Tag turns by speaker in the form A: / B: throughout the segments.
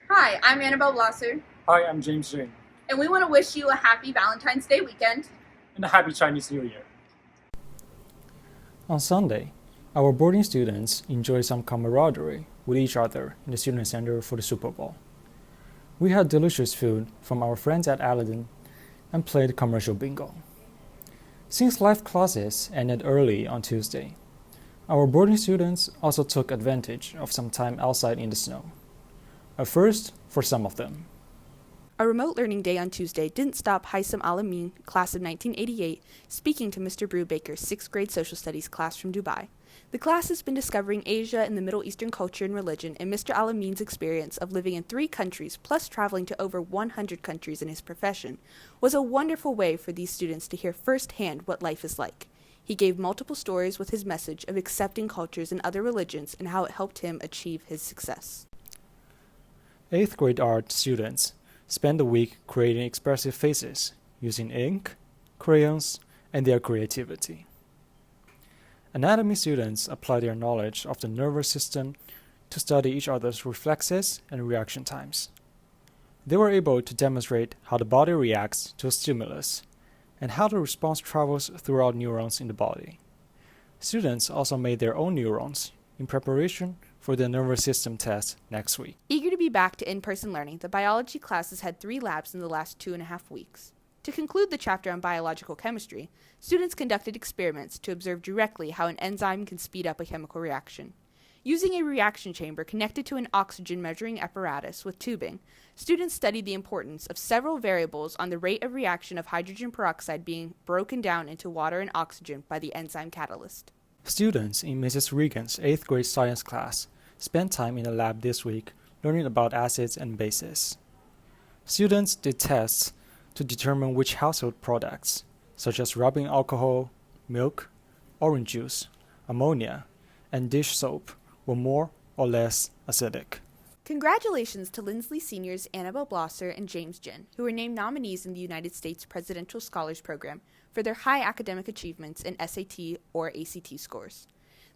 A: Hi, I'm Annabelle Blosser,
B: Hi, I'm James Jane,
A: and we want to wish you a happy Valentine's Day weekend.
B: and a happy Chinese New Year.
C: On Sunday, our boarding students enjoyed some camaraderie with each other in the student center for the Super Bowl. We had delicious food from our friends at Aladdin and played commercial bingo. Since live classes ended early on Tuesday, our boarding students also took advantage of some time outside in the snow. A first for some of them.
D: A remote learning day on Tuesday didn't stop Haitham Alamin, class of 1988, speaking to Mr. Brubaker's 6th grade social studies class from Dubai. The class has been discovering Asia and the Middle Eastern culture and religion, and Mr. Alamin's experience of living in 3 countries plus traveling to over 100 countries in his profession was a wonderful way for these students to hear firsthand what life is like. He gave multiple stories with his message of accepting cultures and other religions and how it helped him achieve his success.
C: 8th grade art students spend the week creating expressive faces using ink, crayons, and their creativity. Anatomy students apply their knowledge of the nervous system to study each other's reflexes and reaction times. They were able to demonstrate how the body reacts to a stimulus and how the response travels throughout neurons in the body. Students also made their own neurons in preparation for the nervous system test next week.
D: Eager to be back to in-person learning, the biology classes had 3 labs in the last 2.5 weeks. To conclude the chapter on biological chemistry, students conducted experiments to observe directly how an enzyme can speed up a chemical reaction. Using a reaction chamber connected to an oxygen measuring apparatus with tubing, students studied the importance of several variables on the rate of reaction of hydrogen peroxide being broken down into water and oxygen by the enzyme catalyst.
C: Students in Mrs. Regan's 8th grade science class spent time in the lab this week learning about acids and bases. Students did tests to determine which household products, such as rubbing alcohol, milk, orange juice, ammonia, and dish soap, were more or less acidic.
D: Congratulations to Lindsley Seniors Annabelle Blosser and James Jin, who were named nominees in the United States Presidential Scholars Program for their high academic achievements in SAT or ACT scores.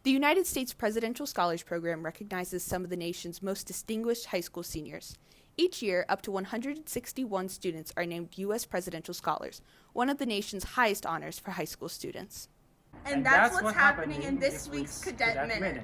D: The United States Presidential Scholars Program recognizes some of the nation's most distinguished high school seniors. Each year, up to 161 students are named U.S. Presidential Scholars, one of the nation's highest honors for high school students.
A: And that's what's happening in this week's Cadet Minute.